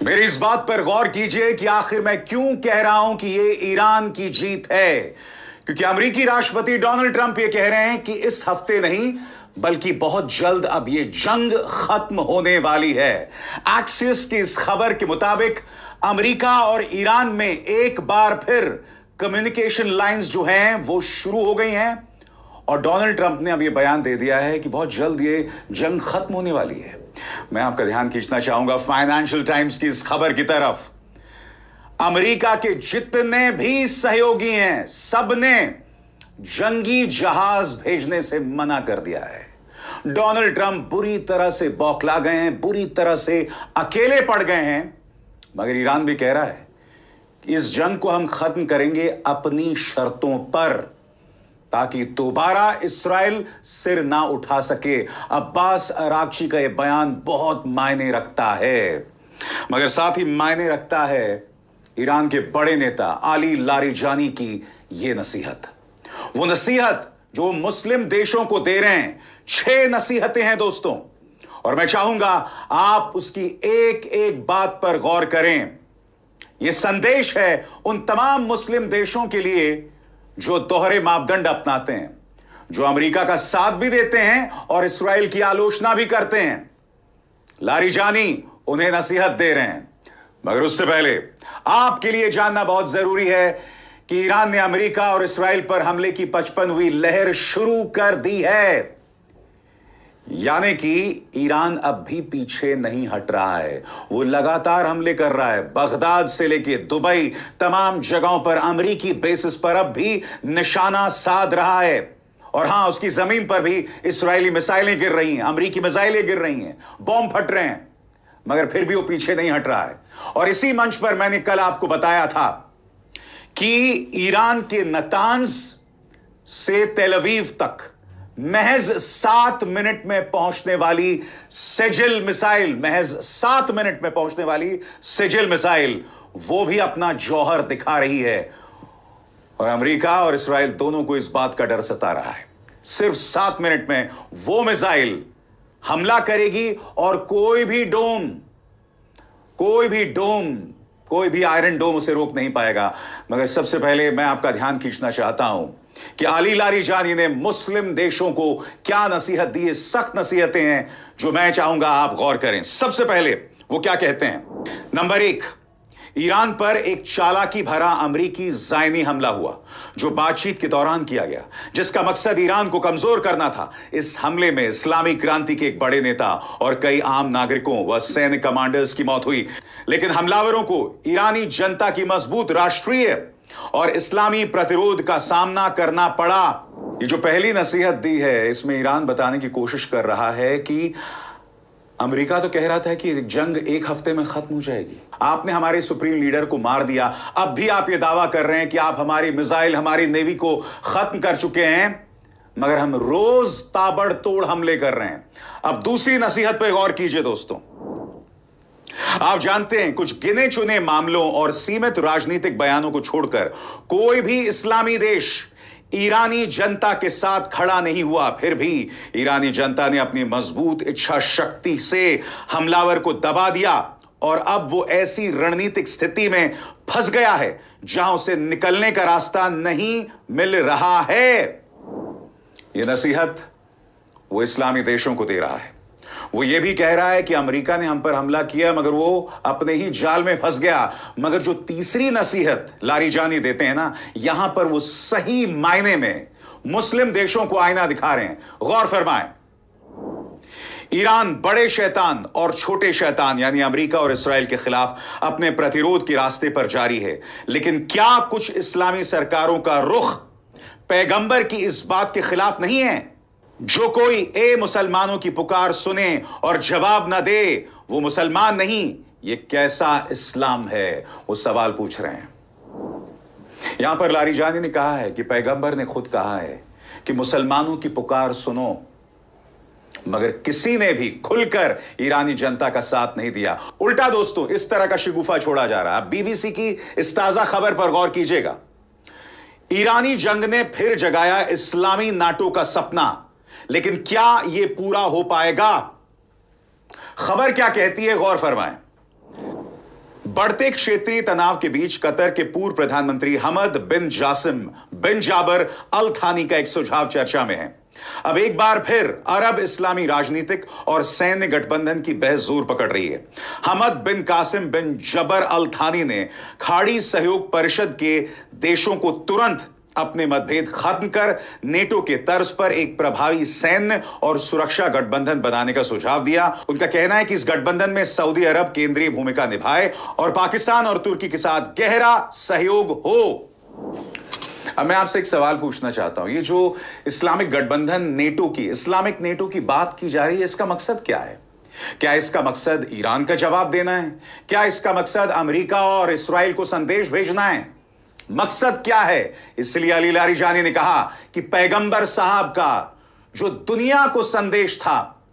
मेरी इस बात पर गौर कीजिए कि आखिर मैं क्यों कह रहा हूं कि यह ईरान की जीत है। क्योंकि अमेरिकी राष्ट्रपति डोनाल्ड ट्रंप यह कह रहे हैं कि इस हफ्ते नहीं बल्कि बहुत जल्द अब यह जंग खत्म होने वाली है। एक्सिस की इस खबर के मुताबिक अमेरिका और ईरान में एक बार फिर कम्युनिकेशन लाइंस जो हैं वो शुरू हो गई हैं और डोनाल्ड ट्रंप ने अब यह बयान दे दिया है कि बहुत जल्द यह जंग खत्म होने वाली है। मैं आपका ध्यान खींचना चाहूंगा फाइनेंशियल टाइम्स की इस खबर की तरफ। अमेरिका के जितने भी सहयोगी हैं सबने जंगी जहाज भेजने से मना कर दिया है। डोनाल्ड ट्रंप बुरी तरह से बौखला गए हैं, बुरी तरह से अकेले पड़ गए हैं। मगर ईरान भी कह रहा है कि इस जंग को हम खत्म करेंगे अपनी शर्तों पर, ताकि दोबारा इस्राइल सिर ना उठा सके। अब्बास अरागची का यह बयान बहुत मायने रखता है। मगर साथ ही मायने रखता है ईरान के बड़े नेता अली लारिजानी की यह नसीहत। वो नसीहत जो मुस्लिम देशों को दे रहे हैं। 6 नसीहतें हैं दोस्तों, और मैं चाहूंगा आप उसकी एक एक बात पर गौर करें। यह संदेश है उन तमाम मुस्लिम देशों के लिए जो दोहरे मापदंड अपनाते हैं, जो अमेरिका का साथ भी देते हैं और इस्राइल की आलोचना भी करते हैं। लारिजानी उन्हें नसीहत दे रहे हैं। मगर उससे पहले आपके लिए जानना बहुत जरूरी है कि ईरान ने अमेरिका और इस्राइल पर हमले की 55वीं लहर शुरू कर दी है। यानी कि ईरान अब भी पीछे नहीं हट रहा है, वो लगातार हमले कर रहा है। बगदाद से लेके दुबई तमाम जगहों पर अमेरिकी बेसिस पर अब भी निशाना साध रहा है। और हां, उसकी जमीन पर भी इस्राएली मिसाइलें गिर रही हैं, अमेरिकी मिसाइलें गिर रही हैं, बॉम्ब फट रहे हैं। मगर फिर भी वो पीछे नहीं हट रहा है। और इसी मंच पर मैंने कल आपको बताया था कि ईरान के नतांज से तेल अवीव तक महज 7 मिनट में पहुंचने वाली सेजिल मिसाइल, महज 7 मिनट में पहुंचने वाली सेजिल मिसाइल, वो भी अपना जौहर दिखा रही है। और अमेरिका और इस्राइल दोनों को इस बात का डर सता रहा है। सिर्फ 7 मिनट में वो मिसाइल हमला करेगी और कोई भी आयरन डोम उसे रोक नहीं पाएगा। मगर सबसे पहले मैं आपका ध्यान खींचना चाहता हूं कि अली लारिजानी ने मुस्लिम देशों को क्या नसीहत दी है। सख्त नसीहतें हैं जो मैं चाहूंगा आप गौर करें। सबसे पहले वो क्या कहते हैं। नंबर 1, ईरान पर एक चालाकी भरा अमेरिकी ज़ायनी हमला हुआ जो बातचीत के दौरान किया गया, जिसका मकसद ईरान को कमजोर करना था। इस हमले में इस्लामी क्रांति के एक बड़े नेता और कई आम नागरिकों व सैन्य कमांडर्स की मौत हुई। लेकिन हमलावरों को ईरानी जनता की मजबूत राष्ट्रीय और इस्लामी प्रतिरोध का सामना करना पड़ा। ये जो पहली नसीहत दी है, इसमें ईरान बताने की कोशिश कर रहा है कि अमेरिका तो कह रहा था कि जंग 1 हफ्ते में खत्म हो जाएगी। आपने हमारे सुप्रीम लीडर को मार दिया, अब भी आप ये दावा कर रहे हैं कि आप हमारी मिसाइल, हमारी नेवी को खत्म कर चुके हैं। मगर हम रोज ताबड़तोड़ हमले कर रहे हैं। अब दूसरी नसीहत पर गौर कीजिए दोस्तों। आप जानते हैं, कुछ गिने चुने मामलों और सीमित राजनीतिक बयानों को छोड़कर कोई भी इस्लामी देश ईरानी जनता के साथ खड़ा नहीं हुआ। फिर भी ईरानी जनता ने अपनी मजबूत इच्छा शक्ति से हमलावर को दबा दिया और अब वो ऐसी रणनीतिक स्थिति में फंस गया है जहां उसे निकलने का रास्ता नहीं मिल रहा है। यह नसीहत वो इस्लामी देशों को दे रहा है। वो ये भी कह रहा है कि अमेरिका ने हम पर हमला किया मगर वो अपने ही जाल में फंस गया। मगर जो तीसरी नसीहत लारिजानी देते हैं ना, यहां पर वो सही मायने में मुस्लिम देशों को आईना दिखा रहे हैं। गौर फरमाएं, ईरान बड़े शैतान और छोटे शैतान यानी अमेरिका और इस्राइल के खिलाफ अपने प्रतिरोध के रास्ते पर जारी है। लेकिन क्या कुछ इस्लामी सरकारों का रुख पैगंबर की इस बात के खिलाफ नहीं है? जो कोई ए मुसलमानों की पुकार सुने और जवाब ना दे, वो मुसलमान नहीं। ये कैसा इस्लाम है, वो सवाल पूछ रहे हैं। यहां पर लारिजानी ने कहा है कि पैगंबर ने खुद कहा है कि मुसलमानों की पुकार सुनो, मगर किसी ने भी खुलकर ईरानी जनता का साथ नहीं दिया। उल्टा दोस्तों, इस तरह का शिगुफा छोड़ा जा रहा है। बीबीसी की इस ताजा खबर पर गौर कीजिएगा। ईरानी जंग ने फिर जगाया इस्लामी नाटो का सपना, लेकिन क्या यह पूरा हो पाएगा? खबर क्या कहती है, गौर फरमाएं। बढ़ते क्षेत्रीय तनाव के बीच कतर के पूर्व प्रधानमंत्री हमद बिन जासिम बिन जाबर अल थानी का एक सुझाव चर्चा में है। अब एक बार फिर अरब इस्लामी राजनीतिक और सैन्य गठबंधन की बहस जोर पकड़ रही है। हमद बिन कासिम बिन जबर अल थानी ने खाड़ी सहयोग परिषद के देशों को तुरंत अपने मतभेद खत्म कर नेटो के तर्ज पर एक प्रभावी सैन्य और सुरक्षा गठबंधन बनाने का सुझाव दिया। उनका कहना है कि इस गठबंधन में सऊदी अरब केंद्रीय भूमिका निभाए और पाकिस्तान और तुर्की के साथ गहरा सहयोग हो। अब मैं आपसे एक सवाल पूछना चाहता हूं, ये जो इस्लामिक गठबंधन नेटो की, इस्लामिक नेटो की बात की जा रही है, इसका मकसद क्या है? क्या इसका मकसद ईरान का जवाब देना है? क्या इसका मकसद अमेरिका और इस्राइल को संदेश भेजना है? मकसद क्या है? इसलिए अली लारिजानी ने कहा कि पैगंबर साहब का जो दुनिया को संदेश था,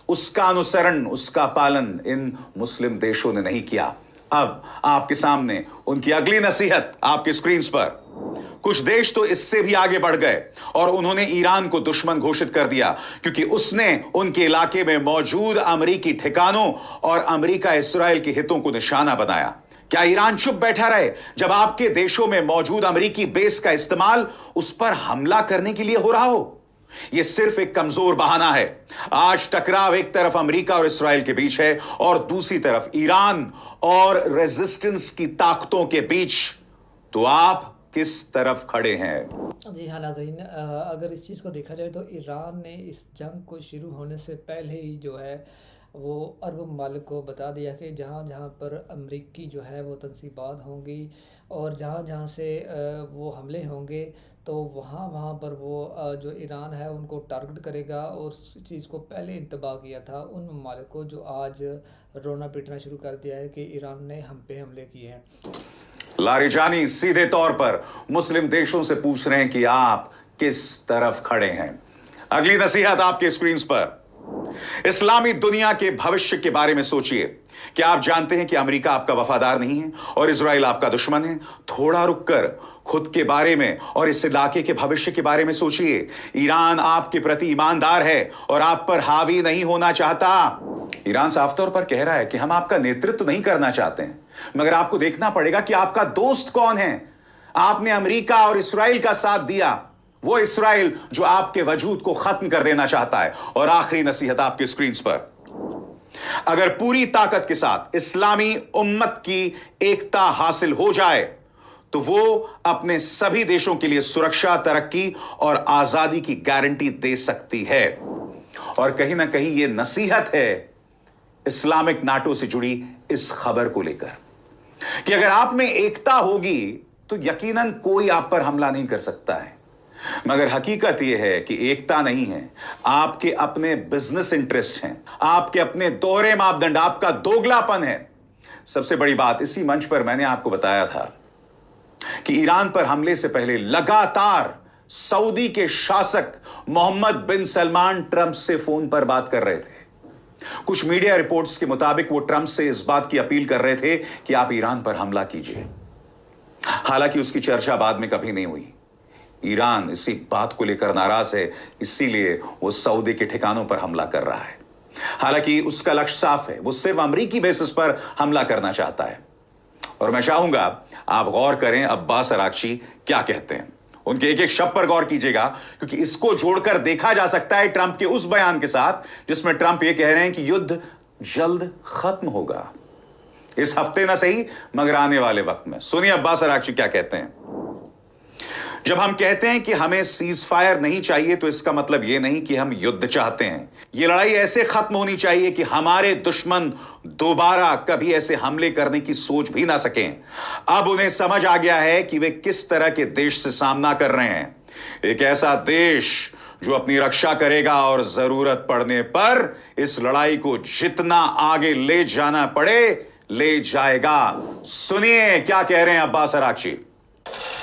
उसका अनुसरण, उसका पालन इन मुस्लिम देशों ने नहीं किया। अब आपके सामने उनकी अगली नसीहत आपकी स्क्रीन पर। कुछ देश तो इससे भी आगे बढ़ गए और उन्होंने ईरान को दुश्मन घोषित कर दिया क्योंकि उसने उनके इलाके में मौजूद अमेरिकी ठिकानों और अमेरिका इस्राइल के हितों को निशाना बनाया। क्या ईरान चुप बैठा रहे जब आपके देशों में मौजूद अमेरिकी बेस का इस्तेमाल उस पर हमला करने के लिए हो रहा हो? यह सिर्फ एक कमजोर बहाना है। आज टकराव एक तरफ अमेरिका और इस्राइल के बीच है और दूसरी तरफ ईरान और रेजिस्टेंस की ताकतों के बीच। तो आप किस तरफ खड़े हैं? जी हाँ नाज़रीन, अगर इस चीज़ को देखा जाए तो ईरान ने इस जंग को शुरू होने से पहले ही जो है वो अरब ममालिक को बता दिया कि जहाँ जहाँ पर अमरीकी जो है वो तनसीबात होंगी और जहाँ जहाँ से वो हमले होंगे तो वहाँ वहाँ पर वो जो ईरान है उनको टारगेट करेगा। और उस चीज़ को पहले इंतबाह किया था उन ममालिक को जो आज रोना पीटना शुरू कर दिया है कि ईरान ने हम पे हमले किए हैं। लारिजानी सीधे तौर पर मुस्लिम देशों से पूछ रहे हैं कि आप किस तरफ खड़े हैं। अगली नसीहत आपके स्क्रीन पर। इस्लामी दुनिया के भविष्य के बारे में सोचिए। क्या आप जानते हैं कि अमेरिका आपका वफादार नहीं है और इजराइल आपका दुश्मन है? थोड़ा रुककर खुद के बारे में और इस इलाके के भविष्य के बारे में सोचिए। ईरान आपके प्रति ईमानदार है और आप पर हावी नहीं होना चाहता। ईरान साफ तौर पर कह रहा है कि हम आपका नेतृत्व नहीं करना चाहते हैं, मगर आपको देखना पड़ेगा कि आपका दोस्त कौन है। आपने अमेरिका और इस्राइल का साथ दिया, वो इस्राइल जो आपके वजूद को खत्म कर देना चाहता है। और आखिरी नसीहत आपके स्क्रीन पर। अगर पूरी ताकत के साथ इस्लामी उम्मत की एकता हासिल हो जाए तो वो अपने सभी देशों के लिए सुरक्षा, तरक्की और आजादी की गारंटी दे सकती है। और कहीं ना कहीं ये नसीहत है इस्लामिक नाटो से जुड़ी इस खबर को लेकर कि अगर आप में एकता होगी तो यकीनन कोई आप पर हमला नहीं कर सकता है। मगर हकीकत यह है कि एकता नहीं है, आपके अपने बिजनेस इंटरेस्ट हैं, आपके अपने दोहरे मापदंड, आपका दोगलापन है। सबसे बड़ी बात, इसी मंच पर मैंने आपको बताया था कि ईरान पर हमले से पहले लगातार सऊदी के शासक मोहम्मद बिन सलमान ट्रंप से फोन पर बात कर रहे थे। कुछ मीडिया रिपोर्ट्स के मुताबिक वो ट्रंप से इस बात की अपील कर रहे थे कि आप ईरान पर हमला कीजिए। हालांकि उसकी चर्चा बाद में कभी नहीं हुई। ईरान इसी बात को लेकर नाराज है, इसीलिए वो सऊदी के ठिकानों पर हमला कर रहा है। हालांकि उसका लक्ष्य साफ है, वो सिर्फ अमेरिकी बेसिस पर हमला करना चाहता है। और मैं चाहूंगा आप गौर करें अब्बास अरागची क्या कहते हैं। उनके एक एक शब्द पर गौर कीजिएगा क्योंकि इसको जोड़कर देखा जा सकता है ट्रंप के उस बयान के साथ जिसमें ट्रंप ये कह रहे हैं कि युद्ध जल्द खत्म होगा। इस हफ्ते ना सही मगर आने वाले वक्त में। सुनिए अब्बास अरागची क्या कहते हैं। जब हम कहते हैं कि हमें सीज फायर नहीं चाहिए तो इसका मतलब यह नहीं कि हम युद्ध चाहते हैं। यह लड़ाई ऐसे खत्म होनी चाहिए कि हमारे दुश्मन दोबारा कभी ऐसे हमले करने की सोच भी ना सकें। अब उन्हें समझ आ गया है कि वे किस तरह के देश से सामना कर रहे हैं। एक ऐसा देश जो अपनी रक्षा करेगा और जरूरत पड़ने पर इस लड़ाई को जितना आगे ले जाना पड़े ले जाएगा। सुनिए क्या कह रहे हैं अब्बास अरागची।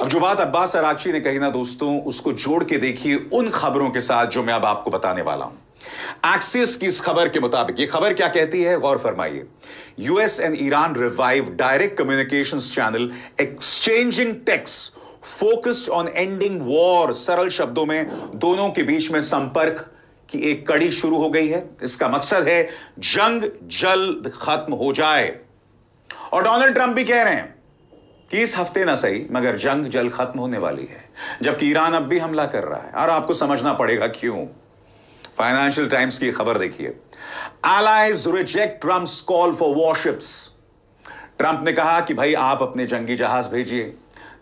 अब जो बात अब्बास अरागची ने कही ना दोस्तों, उसको जोड़ के देखिए उन खबरों के साथ जो मैं अब आपको बताने वाला हूं। एक्सिस की इस खबर के मुताबिक ये खबर क्या कहती है, गौर फरमाइए। US and Iran revive direct communications channel exchanging text focused on ending war. सरल शब्दों में दोनों के बीच में संपर्क की एक कड़ी शुरू हो गई है। इसका मकसद है जंग जल्द खत्म हो जाए। और डोनाल्ड ट्रंप भी कह रहे हैं कि इस हफ्ते ना सही मगर जंग जल्द खत्म होने वाली है, जबकि ईरान अब भी हमला कर रहा है और आपको समझना पड़ेगा क्यों। फाइनेंशियल टाइम्स की खबर देखिए, allies reject Trump's call for warships. Trump ने कहा कि भाई आप अपने जंगी जहाज भेजिए।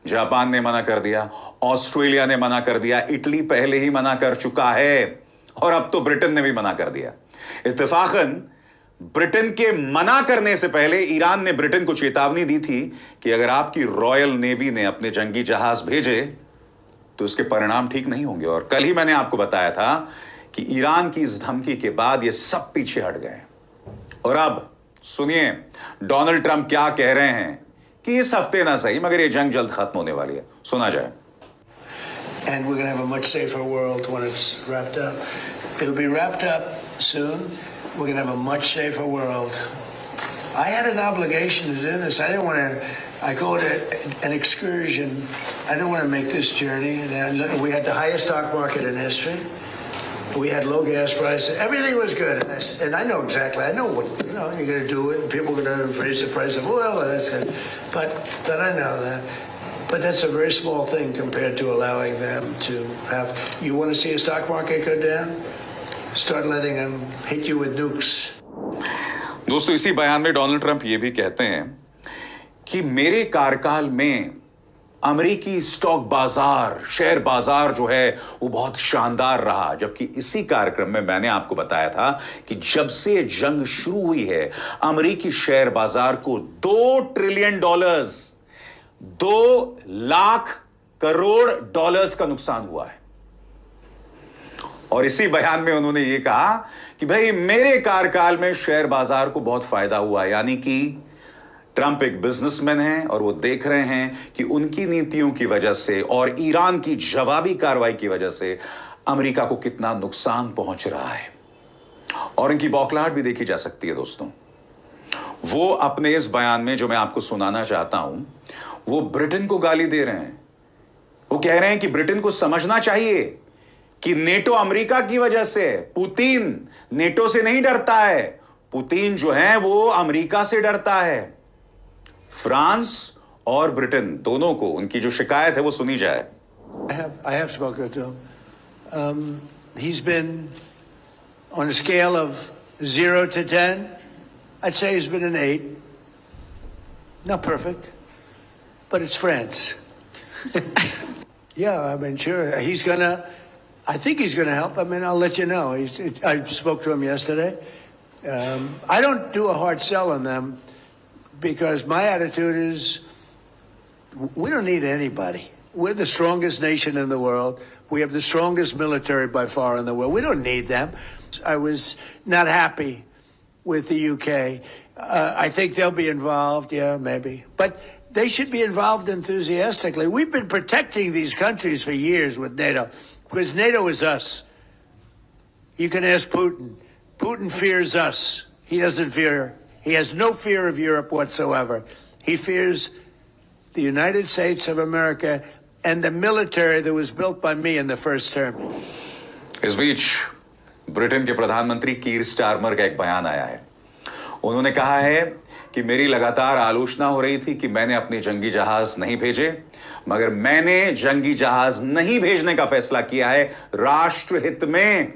जापान ने मना कर दिया, ऑस्ट्रेलिया ने मना कर दिया, इटली पहले ही मना कर चुका है और अब तो ब्रिटेन ने भी मना कर दिया। इत्तेफाकन ब्रिटेन के मना करने से पहले ईरान ने ब्रिटेन को चेतावनी दी थी कि अगर आपकी रॉयल नेवी ने अपने जंगी जहाज भेजे तो इसके परिणाम ठीक नहीं होंगे। और कल ही मैंने आपको बताया था कि ईरान की इस धमकी के बाद ये सब पीछे हट गए। और अब सुनिए डोनाल्ड ट्रंप क्या कह रहे हैं कि इस हफ्ते ना सही मगर ये जंग जल्द खत्म होने वाली है। सुना जाए। And we're going to have a much safer world when it's wrapped up. It'll be wrapped up soon. We're going to have a much safer world. I had an obligation to do this. I didn't want to, I call it an excursion. I didn't want to make this journey. And we had the highest stock market in history. We had low gas prices. Everything was good. And I know exactly, I know what, you're going to do it and people are going to raise the price of oil. And that's good. But I know that. But that's a very small thing compared to allowing them to have, you want to see a stock market go down? Start letting them hit you with nukes. दोस्तों इसी बयान में Donald Trump ये भी कहते हैं कि मेरे कार्यकाल में अमेरिकी स्टॉक बाजार, शेयर बाजार जो है वो बहुत शानदार रहा। जबकि इसी कार्यक्रम में मैंने आपको बताया था कि जब से जंग शुरू हुई है अमेरिकी शेयर बाजार को $2 ट्रिलियन, 2 लाख करोड़ डॉलर्स का नुकसान हुआ है। और इसी बयान में उन्होंने यह कहा कि भाई मेरे कार्यकाल में शेयर बाजार को बहुत फायदा हुआ। यानी कि ट्रंप एक बिजनेसमैन हैं और वो देख रहे हैं कि उनकी नीतियों की वजह से और ईरान की जवाबी कार्रवाई की वजह से अमेरिका को कितना नुकसान पहुंच रहा है। और इनकी बौखलाहट भी देखी जा सकती है दोस्तों। वो अपने इस बयान में जो मैं आपको सुनाना चाहता हूं, वो ब्रिटेन को गाली दे रहे हैं। वो कह रहे हैं कि ब्रिटेन को समझना चाहिए कि नेटो अमेरिका की वजह से, पुतिन नेटो से नहीं डरता है, पुतिन जो है वो अमेरिका से डरता है। फ्रांस और ब्रिटेन दोनों को उनकी जो शिकायत है वो सुनी जाए। I have spoken to him. He's been on a scale of 0 to 10. I'd say he's been an 8. Not perfect, but it's France. Yeah, I mean, sure. I think he's going to help. I mean, I'll let you know. I spoke to him yesterday. I don't do a hard sell on them because my attitude is we don't need anybody. We're the strongest nation in the world. We have the strongest military by far in the world. We don't need them. I was not happy with the UK. I think they'll be involved. Yeah, maybe. But they should be involved enthusiastically. We've been protecting these countries for years with NATO. Because NATO is us. You can ask Putin. Putin fears us. He has no fear of Europe whatsoever. He fears the United States of America and the military that was built by me in the first term. इस बीच Britain के प्रधानमंत्री कीर Starmer का एक बयान आया है। उन्होंने कहा है कि मेरी लगातार आलोचना हो रही थी कि मैंने अपने जंगी जहाज नहीं भेजे, मगर मैंने जंगी जहाज नहीं भेजने का फैसला किया है राष्ट्रहित में।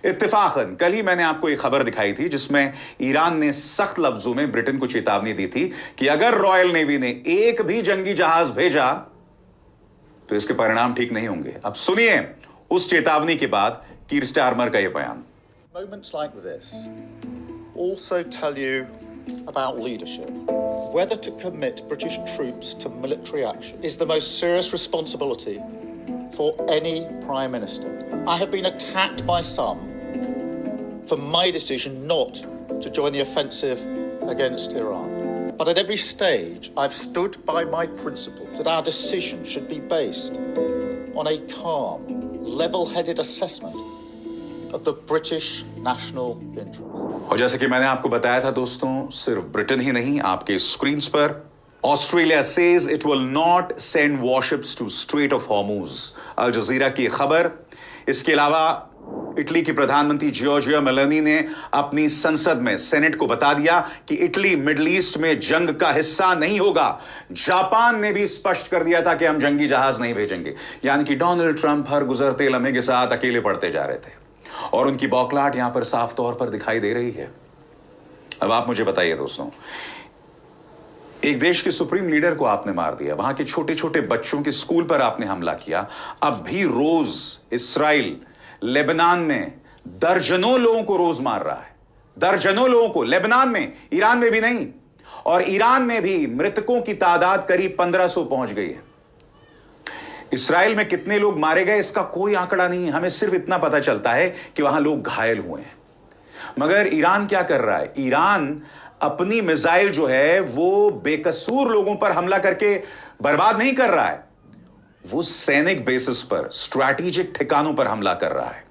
इत्तेफाकन कल ही मैंने आपको एक खबर दिखाई थी जिसमें ईरान ने सख्त लफ्जों में ब्रिटेन को चेतावनी दी थी कि अगर रॉयल नेवी ने एक भी जंगी जहाज भेजा तो इसके परिणाम ठीक नहीं होंगे। अब सुनिए उस चेतावनी के बाद कीर स्टारमर का यह बयान। Moments like this also tell you about leadership. whether to commit British troops to military action is the most serious responsibility for any Prime Minister. I have been attacked by some for my decision not to join the offensive against Iran. But at every stage, I've stood by my principle that our decision should be based on a calm, level-headed assessment of the British national interest. और जैसे कि मैंने आपको बताया था दोस्तों, सिर्फ Britain ही नहीं, आपके स्क्रीन्स पर Australia says it will not send warships to strait of Hormuz, Al Jazeera की खबर। इसके अलावा इटली की प्रधानमंत्री जॉर्जिया मेलोनी ने अपनी संसद में सेनेट को बता दिया कि इटली मिडिल ईस्ट में जंग का हिस्सा नहीं होगा। जापान ने भी स्पष्ट कर दिया था कि हम जंगी जहाज नहीं भेजेंगे। यानी कि डोनाल्ड ट्रंप हर गुजरते लम्हे के साथ अकेले पड़ते जा रहे थे और उनकी बौखलाहट यहां पर साफ तौर पर दिखाई दे रही है। अब आप मुझे बताइए दोस्तों, एक देश के सुप्रीम लीडर को आपने मार दिया, वहां के छोटे छोटे बच्चों के स्कूल पर आपने हमला किया, अब भी रोज इसराइल लेबनान में दर्जनों लोगों को रोज मार रहा है, दर्जनों लोगों को लेबनान में, ईरान में भी नहीं। और ईरान में भी मृतकों की तादाद करीब 1500 पहुंच गई है। इसराइल में कितने लोग मारे गए इसका कोई आंकड़ा नहीं है, हमें सिर्फ इतना पता चलता है कि वहां लोग घायल हुए हैं। मगर ईरान क्या कर रहा है? ईरान अपनी मिसाइल जो है वो बेकसूर लोगों पर हमला करके बर्बाद नहीं कर रहा है, वो सैनिक बेसिस पर, स्ट्रैटेजिक ठिकानों पर हमला कर रहा है,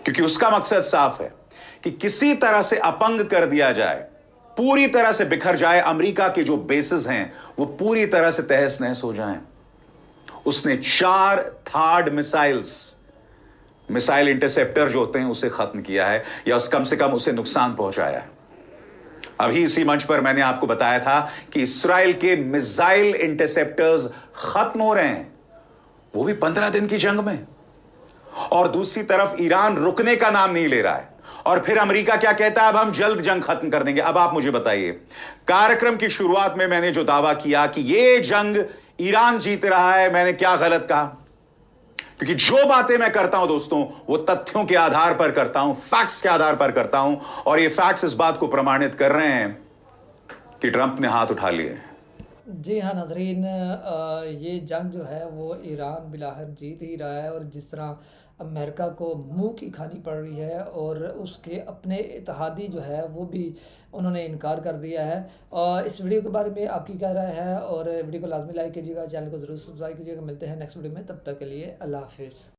क्योंकि उसका मकसद साफ है कि किसी तरह से अपंग कर दिया जाए, पूरी तरह से बिखर जाए, अमेरिका के जो बेसिस हैं वो पूरी तरह से तहस नहस हो जाएं। उसने 4 थार्ड मिसाइल इंटरसेप्टर जो होते हैं उसे खत्म किया है, या कम से कम उसे नुकसान पहुंचाया है। अभी इसी मंच पर मैंने आपको बताया था कि इसराइल के मिसाइल इंटरसेप्टर्स खत्म हो रहे हैं, वो भी 15 दिन की जंग में। और दूसरी तरफ ईरान रुकने का नाम नहीं ले रहा है। और फिर अमेरिका क्या कहता है? अब हम जल्द जंग खत्म कर देंगे। अब आप मुझे बताइए, कार्यक्रम की शुरुआत में मैंने जो दावा किया कि यह जंग ईरान जीत रहा है, मैंने क्या गलत कहा? क्योंकि जो बातें मैं करता हूं दोस्तों, वो तथ्यों के आधार पर करता हूं, फैक्ट्स के आधार पर करता हूं, और ये फैक्ट्स इस बात को प्रमाणित कर रहे हैं कि ट्रंप ने हाथ उठा लिए। जी हाँ नाज़रीन, ये जंग जो है वो ईरान बिलाखिर जीत ही रहा है। और जिस तरह अमेरिका को मुंह की खानी पड़ रही है और उसके अपने इत्तेहादी जो है वो भी उन्होंने इनकार कर दिया है। और इस वीडियो के बारे में आपकी क्या राय है? और वीडियो को लाजमी लाइक कीजिएगा, चैनल को ज़रूर सब्सक्राइब कीजिएगा। मिलते हैं नेक्स्ट वीडियो में, तब तक के लिए अल्लाह हाफिज़।